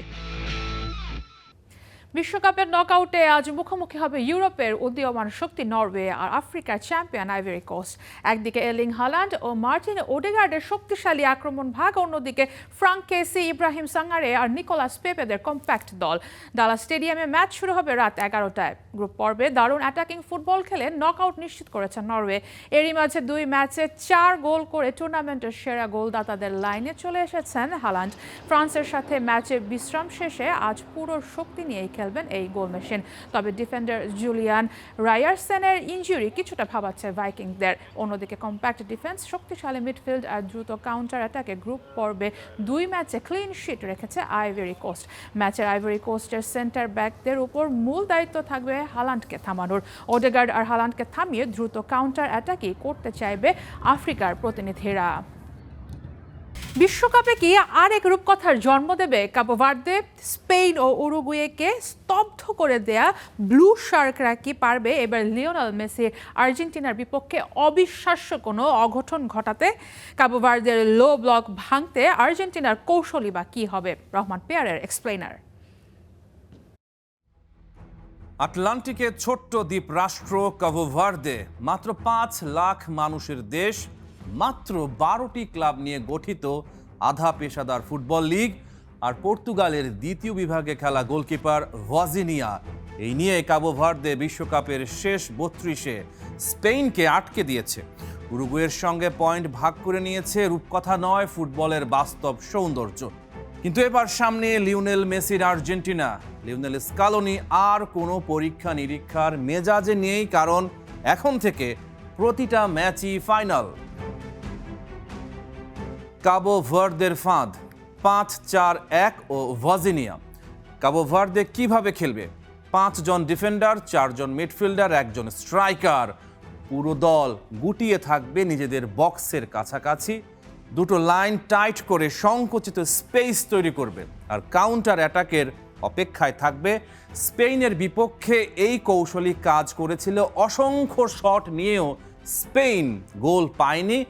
বিশ্বকাপের নকআউটে আজ মুখোমুখি হবে ইউরোপের উদীয়মান শক্তি নরওয়ে আর আফ্রিকার চ্যাম্পিয়ন আইভরি কোস্ট। একদিকে এর্লিং হাল্যান্ড ও মার্টিন ওডেগার্ডের শক্তিশালী আক্রমণ ভাগ, অন্যদিকে ফ্রাঙ্ক কেসি, ইব্রাহিম সাঙ্গারে আর নিকোলাস পেপেদের কম্প্যাক্ট দল। ডালাস স্টেডিয়ামে ম্যাচ শুরু হবে রাত 11টায়। গ্রুপ পর্বে দারুণ অ্যাটাকিং ফুটবল খেলে নকআউট নিশ্চিত করেছে নরওয়ে। এরই মাঝে 2 ম্যাচে 4 গোল করে টুর্নামেন্টের সেরা গোলদাতাদের লাইনে চলে এসেছেন হাল্যান্ড। ফ্রান্সের সাথে ম্যাচে বিশ্রাম শেষে আজ পুরো শক্তি নিয়ে খেলবেন এই গোল মেশিন। তবে ডিফেন্ডার জুলিয়ান রায়ারসেনের ইনজুরি কিছুটা ভাবাচ্ছে ভাইকিংসদের। অন্যদিকে কম্প্যাক্ট ডিফেন্স, শক্তিশালী মিডফিল্ড আর দ্রুত কাউন্টার অ্যাটাকে গ্রুপ পর্বে 2 ম্যাচে ক্লিন শিট রেখেছে আইভরি কোস্ট। ম্যাচের আইভরি কোস্টের সেন্টার ব্যাকদের উপর মূল দায়িত্ব থাকবে হালান্ডকে থামানোর। ওডেগার্ড আর হালান্ডকে থামিয়ে দ্রুত কাউন্টার অ্যাটাকই করতে চাইবে আফ্রিকার প্রতিনিধিরা। বিশ্বকাপে কি আরেক রূপকথার জন্ম দেবে কাবো ভার্দে? স্পেন ও উরুগুয়েকে স্তব্ধ করে দেয়া ব্লু শার্করা কি পারবে এবার লিওনেল মেসির আর্জেন্টিনার বিপক্ষে অবিশ্বাস্য কোনো অঘটন ঘটাতে? কাবো ভার্দের লো ব্লক ভাঙতে আর্জেন্টিনার কৌশলী বা কি হবে? রহমান পেয়ারের এক্সপ্লেইনার। আটলান্টিকের ছোট্ট দ্বীপ রাষ্ট্র কাবো ভার্দে, মাত্র 5 লাখ মানুষের দেশ, মাত্র 12টি ক্লাব নিয়ে গঠিত আধা পেশাদার ফুটবল লিগ, আর পর্তুগালের দ্বিতীয় বিভাগে খেলা গোলকিপার ভাজিনিয়া। এই নিয়ে কাবো ভার্দে বিশ্বকাপের শেষ 32-এ স্পেনকে আটকে দিয়েছে। উরুগুয়ের সঙ্গে পয়েন্ট ভাগ করে নিয়েছে, রূপকথা নয়, ফুটবলের বাস্তব সৌন্দর্য। কিন্তু এবার সামনে লিওনেল মেসির আর্জেন্টিনা। লিওনেল স্কালোনি আর কোনো পরীক্ষা নিরীক্ষার মেজাজে নেই, কারণ এখন থেকে প্রতিটা ম্যাচই ফাইনাল। কাবো ভার্দের ফাঁদ 5-4-1 ও ভাজিনিয়া। কাবো ভার্দে কিভাবে খেলবে? 5 জন ডিফেন্ডার, 4 জন মিডফিল্ডার, 1 জন স্ট্রাইকার। পুরো দল গুটিয়ে থাকবে নিজেদের বক্সের কাছাকাছি, দুটো লাইন টাইট করে সংকুচিত স্পেস তৈরি করবে, আর কাউন্টার অ্যাটাকের অপেক্ষায় থাকবে। স্পেনের বিপক্ষে এই কৌশলী কাজ করেছিল, অসংখ্য শট নিয়েও স্পেন গোল পায়নি।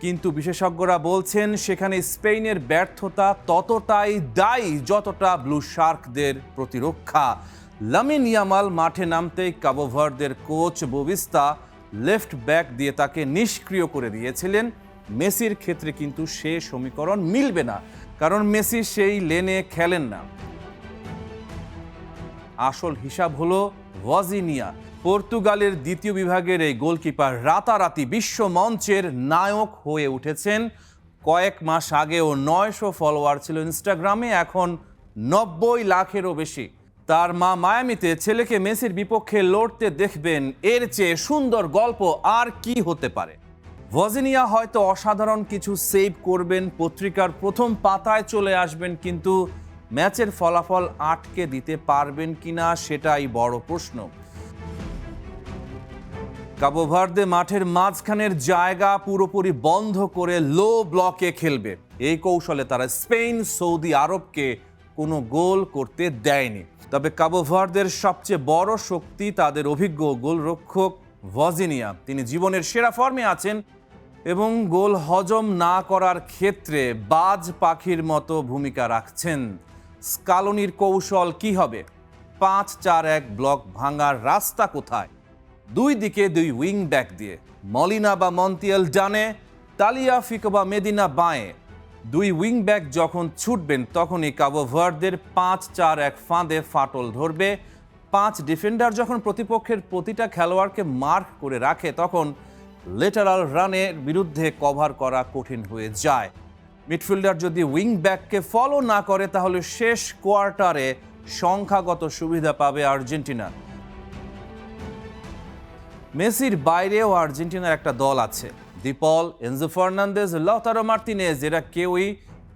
কিন্তু বিশেষজ্ঞরা বলছেন সেখানে স্পেনের ব্যর্থতা ততটাই দায়ী যতটা ব্লু শার্কদের প্রতিরক্ষা। লামিন ইয়ামাল মাঠে নামতেই কাবো ভার্দের কোচ বোবিস্তা লেফট ব্যাক দিয়ে তাকে নিষ্ক্রিয় করে দিয়েছিলেন। মেসির ক্ষেত্রে কিন্তু সে সমীকরণ মিলবে না, কারণ মেসি সেই লেনে খেলেন না। আসল হিসাব হলো ভাজিনিয়া। পর্তুগালের দ্বিতীয় বিভাগের এই গোলকিপার রাতারাতি বিশ্ব মঞ্চের নায়ক হয়ে উঠেছেন। কয়েক মাস আগেও 900 ফলোয়ার ছিল ইনস্টাগ্রামে, এখন 90 লাখেরও বেশি। তার মা মায়ামিতে ছেলেকে মেসির বিপক্ষে লড়তে দেখবেন, এর চেয়ে সুন্দর গল্প আর কি হতে পারে? ভাজিনিয়া হয়তো অসাধারণ কিছু সেভ করবেন, পত্রিকার প্রথম পাতায় চলে আসবেন, কিন্তু ম্যাচের ফলাফল আটকে দিতে পারবেন কিনা সেটাই বড় প্রশ্ন। কাবো ভার্দে মাঠের মাঝখানের জায়গা পুরোপুরি বন্ধ করে লো ব্লকে খেলবে। এই কৌশলে তারা স্পেন, সৌদি আরবকে কোনো গোল করতে দেয়নি। তবে কাবো ভার্দের সবচেয়ে বড় শক্তি তাদের অভিজ্ঞ গোলরক্ষক ভাজিনিয়া। তিনি জীবনের সেরা ফর্মে আছেন এবং গোল হজম না করার ক্ষেত্রে বাজ পাখির মতো ভূমিকা রাখছেন। স্কালোনির কৌশল কি হবে? 5-4-1 ব্লক ভাঙার রাস্তা কোথায়? 2 দিকে 2 উইং ব্যাক দিয়ে, মলিনা বা মন্তিয়াল ডানে, তালিয়া ফিকো বা মেদিনা বাঁয়ে। 2 উইং ব্যাক যখন ছুটবেন তখনই কাবো ভার্দের 5-4-1 ফাঁদে ফাটল ধরবে। 5 ডিফেন্ডার যখন প্রতিপক্ষের প্রতিটা খেলোয়াড়কে মার্ক করে রাখে, তখন লেটারাল রানের বিরুদ্ধে কভার করা কঠিন হয়ে যায়। মিডফিল্ডার যদি উইং ব্যাককে ফলো না করে, তাহলে শেষ কোয়ার্টারে সংখ্যাগত সুবিধা পাবে আর্জেন্টিনা। মেসির বাইরেও আর্জেন্টিনার একটা দল আছে, De Paul, Enzo Fernandez, Lautaro Martinez. এরা কেউই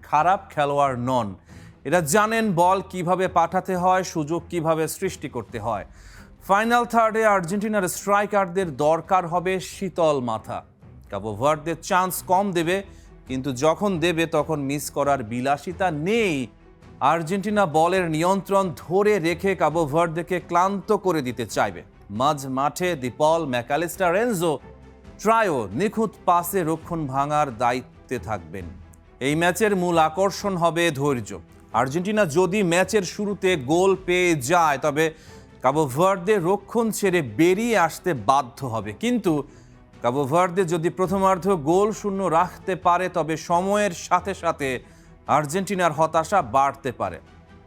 খারাপ খেলোয়াড় নন। এরা জানেন বল কিভাবে পাঠাতে হয়, সুযোগ কিভাবে সৃষ্টি করতে হয়। ফাইনাল থার্ডে আর্জেন্টিনার স্ট্রাইকারদের দরকার হবে শীতল মাথা। কাবো ভার্দে চান্স কম দেবে, কিন্তু যখন দেবে তখন মিস করার বিলাসিতা নেই। আর্জেন্টিনা বলের নিয়ন্ত্রণ ধরে রেখে কাবো ভার্দেকে ক্লান্ত করে দিতে চাইবে। মাঝ মাঠে ডিপল, ম্যাকালিস্টার, এনজো ট্রায়ো নিখুঁত পাসে রক্ষণ ভাঙার দায়িত্বে থাকবেন। এই ম্যাচের মূল আকর্ষণ হবে ধৈর্য। আর্জেন্টিনা যদি ম্যাচের শুরুতে গোল পেয়ে যায়, তবে কাবো ভার্দে রক্ষণ ছেড়ে বেরিয়ে আসতে বাধ্য হবে। কিন্তু কাবো ভার্দে যদি প্রথমার্ধ গোল শূন্য রাখতে পারে, তবে সময়ের সাথে সাথে আর্জেন্টিনার হতাশা বাড়তে পারে।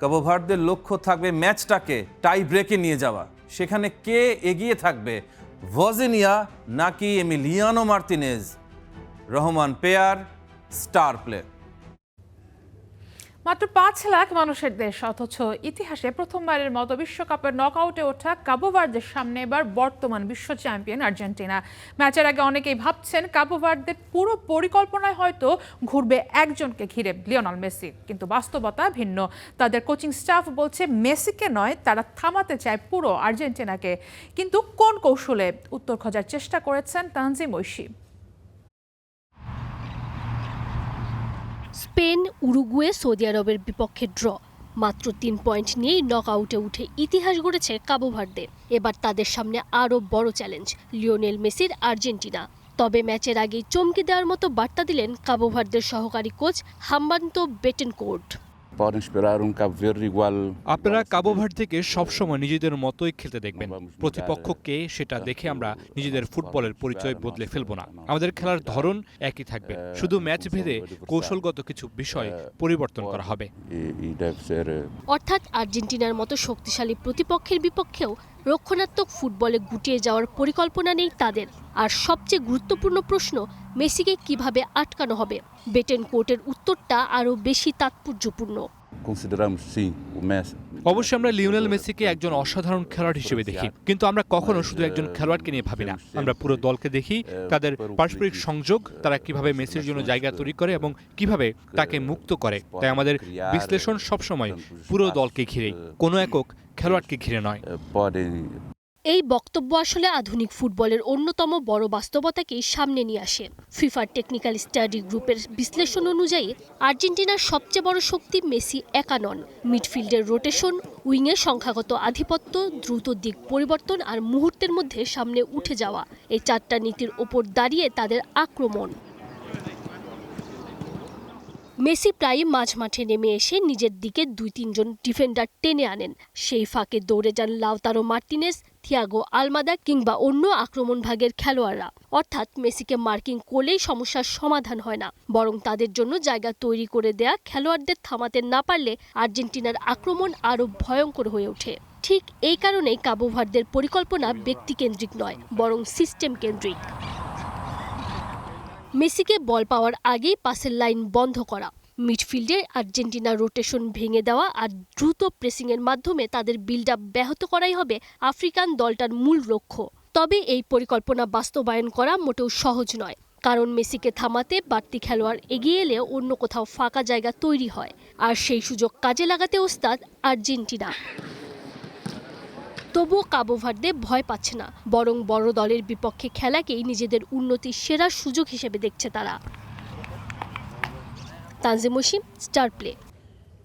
কাবো ভার্দের লক্ষ্য থাকবে ম্যাচটাকে টাই ব্রেকে নিয়ে যাওয়া। সেখানে কে এগিয়ে থাকবে, ভাজিনিয়া নাকি Emiliano Martinez? Rahman pair, star play. মাত্র ৫ লাখ মানুষের দেশ, অথচ ইতিহাসে প্রথমবারের মতো বিশ্বকাপের নকআউটে ওঠা কাবো ভার্দের সামনে এবার বর্তমান বিশ্ব চ্যাম্পিয়ন আর্জেন্টিনা। ম্যাচের আগে অনেকেই ভাবছেন কাবো ভার্দের পুরো পরিকল্পনায় হয়তো ঘুরবে একজনকে ঘিরে, লিওনেল মেসি। কিন্তু বাস্তবতা ভিন্ন। তাদের কোচিং স্টাফ বলছে মেসিকে নয়, তারা থামাতে চায় পুরো আর্জেন্টিনাকে। কিন্তু কোন কৌশলে, উত্তর খোঁজার চেষ্টা করেছেন Tanzim Oishee. Spain, Uruguay, Saudi আরবের বিপক্ষে ড্র, মাত্র ৩ পয়েন্ট নিয়েই নকআউটে উঠে ইতিহাস গড়েছে কাবো ভার্দে। এবার তাদের সামনে আরও বড় চ্যালেঞ্জ, লিওনেল মেসির আর্জেন্টিনা। তবে ম্যাচের আগেই চমকে দেওয়ার মতো বার্তা দিলেন কাবো ভার্দের সহকারী কোচ হাম্বান্তো বেটেনকোর্ট। আপনারা কাবো ভার্দেকে সবসময় নিজেদের মতোই খেলতে দেখবেন। প্রতিপক্ষকে সেটা দেখে আমরা নিজেদের ফুটবলের পরিচয় বদলে ফেলবো না। আমাদের খেলার ধরন একই থাকবে, শুধু ম্যাচ ভেদে কৌশলগত কিছু বিষয় পরিবর্তন করা হবে। অর্থাৎ আর্জেন্টিনার মতো শক্তিশালী প্রতিপক্ষের বিপক্ষেও রক্ষণাত্মক ফুটবলে গুটিয়ে যাওয়ার পরিকল্পনা নেই তাদের। আর সবচেয়ে গুরুত্বপূর্ণ প্রশ্ন, মেসিকে কিভাবে আটকানো হবে? বেটেনকোর্টের উত্তরটা আরও বেশি তাৎপর্যপূর্ণ। অবশ্যই আমরা লিওনেল মেসিকে একজন অসাধারণ খেলোয়াড় হিসেবে দেখি, কিন্তু আমরা কখনো শুধু একজন খেলোয়াড়কে নিয়ে ভাবি না। আমরা পুরো দলকে দেখি, তাদের পারস্পরিক সংযোগ, তারা কিভাবে মেসির জন্য জায়গা তৈরি করে এবং কিভাবে তাকে মুক্ত করে। তাই আমাদের বিশ্লেষণ সবসময় পুরো দলকে ঘিরে, কোনো একক খেলোয়াড়কে ঘিরে নয়। এই বক্তব্য আসলে আধুনিক ফুটবলের অন্যতম বড় বাস্তবতাকেই সামনে নিয়ে আসে। ফিফার টেকনিক্যাল স্টাডি গ্রুপের বিশ্লেষণ অনুযায়ী আর্জেন্টিনার সবচেয়ে বড় শক্তি মেসি একা নন। মিডফিল্ডের রোটেশন, উইংয়ের সংখ্যাগত আধিপত্য, দ্রুত দিক পরিবর্তন আর মুহূর্তের মধ্যে সামনে উঠে যাওয়া, এই 4টা নীতির ওপর দাঁড়িয়ে তাদের আক্রমণ। মেসি প্রায়ই মাঝ মাঠে নেমে এসে নিজের দিকে 2-3 জন ডিফেন্ডার টেনে আনেন। সেই ফাঁকে দৌড়ে যান লাউতারো মার্টিনেজ, থিয়াগো আলমাদা কিংবা অন্য আক্রমণভাগের খেলোয়াড়রা। অর্থাৎ মেসিকে মার্কিং করলেই সমস্যার সমাধান হয় না, বরং তাদের জন্য জায়গা তৈরি করে দেয়া খেলোয়াড়দের থামাতে না পারলে আর্জেন্টিনার আক্রমণ আরও ভয়ঙ্কর হয়ে ওঠে। ঠিক এই কারণেই কাবো ভার্দের পরিকল্পনা ব্যক্তিকেন্দ্রিক নয়, বরং সিস্টেম কেন্দ্রিক। মেসিকে বল পাওয়ার আগেই পাসের লাইন বন্ধ করা, মিডফিল্ডে আর্জেন্টিনার রোটেশন ভেঙে দেওয়া আর দ্রুত প্রেসিংয়ের মাধ্যমে তাদের বিল্ড আপ ব্যাহত করাই হবে আফ্রিকান দলটার মূল লক্ষ্য। তবে এই পরিকল্পনা বাস্তবায়ন করা মোটেও সহজ নয়, কারণ মেসিকে থামাতে বাড়তি খেলোয়াড় এগিয়ে এলে অন্য কোথাও ফাঁকা জায়গা তৈরি হয়, আর সেই সুযোগ কাজে লাগাতে ওস্তাদ আর্জেন্টিনা। তবুও কাবো ভার্দে ভয় পাচ্ছে না, বরং বড় দলের বিপক্ষে খেলাকেই নিজেদের উন্নতির সেরা সুযোগ হিসেবে দেখছে তারা। Tanzim Oishee, star play.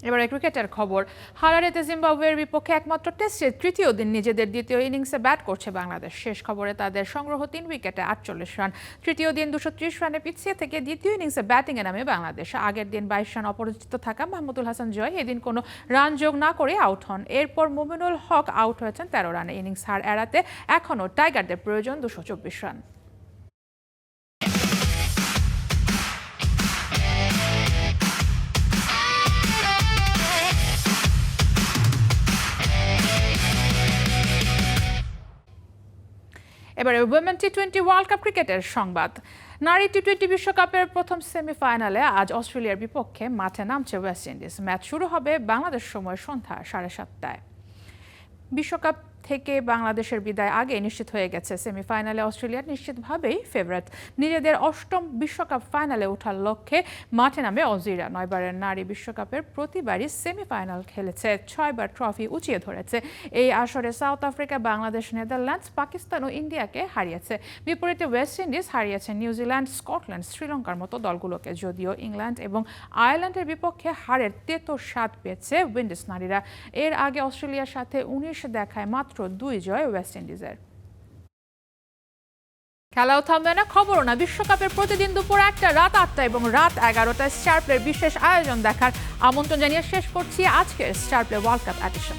এবারে ক্রিকেটের খবর। হারারেতে জিম্বাবুয়ের বিপক্ষে একমাত্র টেস্টের তৃতীয় দিন নিজেদের দ্বিতীয় ইনিংসে ব্যাট করছে বাংলাদেশ। শেষ খবরে তাদের সংগ্রহ 3 উইকেটে 48 রান। তৃতীয় দিন 230 রানে পিছিয়ে থেকে দ্বিতীয় ইনিংসে ব্যাটিংয়ে নামে বাংলাদেশ। আগের দিন 22 রান অপরাজিত থাকা মাহমুদুল হাসান জয় এদিন কোনো রান যোগ না করে আউট হন। এরপর মুমিনুল হক আউট হয়েছেন 13 রানে। ইনিংস হার এড়াতে এখনও টাইগারদের প্রয়োজন 224 রান। এবারে ওয়েমেন টি20 ওয়ার্ল্ড কাপ ক্রিকেটের সংবাদ। নারী টি20 বিশ্বকাপের প্রথম সেমিফাইনালে আজ অস্ট্রেলিয়ার বিপক্ষে মাঠে নামছে ওয়েস্ট ইন্ডিজ। ম্যাচ শুরু হবে বাংলাদেশ সময় সন্ধ্যা 7:30টায়। বিশ্বকাপ থেকে বাংলাদেশের বিদায় আগে নিশ্চিত হয়ে গেছে সেমিফাইনালে অস্ট্রেলিয়া নিশ্চিতভাবেই ফেভারিট। নিজেদের 8ম বিশ্বকাপ ফাইনালে ওঠার লক্ষ্যে মাঠে নামে অজিরা। 9বারের নারী বিশ্বকাপের প্রতিবারই সেমিফাইনাল খেলেছে, 6বার ট্রফি উঁচিয়ে ধরেছে। এই আসরে South Africa, Bangladesh, Netherlands, Pakistan ও ইন্ডিয়াকে হারিয়েছে। বিপরীতে ওয়েস্ট ইন্ডিজ হারিয়েছে নিউজিল্যান্ড, স্কটল্যান্ড, শ্রীলঙ্কার মতো দলগুলোকে। যদিও ইংল্যান্ড এবং আয়ারল্যান্ডের বিপক্ষে হারের তেতো স্বাদ পেয়েছে উইন্ডিজ নারীরা। এর আগে অস্ট্রেলিয়ার সাথে 19 দেখায় মাত্র 2 জয় ওয়েস্ট ইন্ডিজের। খেলাও থামবে না, খবরও না। বিশ্বকাপের প্রতিদিন দুপুর 1টা, রাত 8টা এবং রাত 11টায় স্টার প্লের বিশেষ আয়োজন দেখার আমন্ত্রণ জানিয়ে শেষ করছি আজকের star play world cup addition.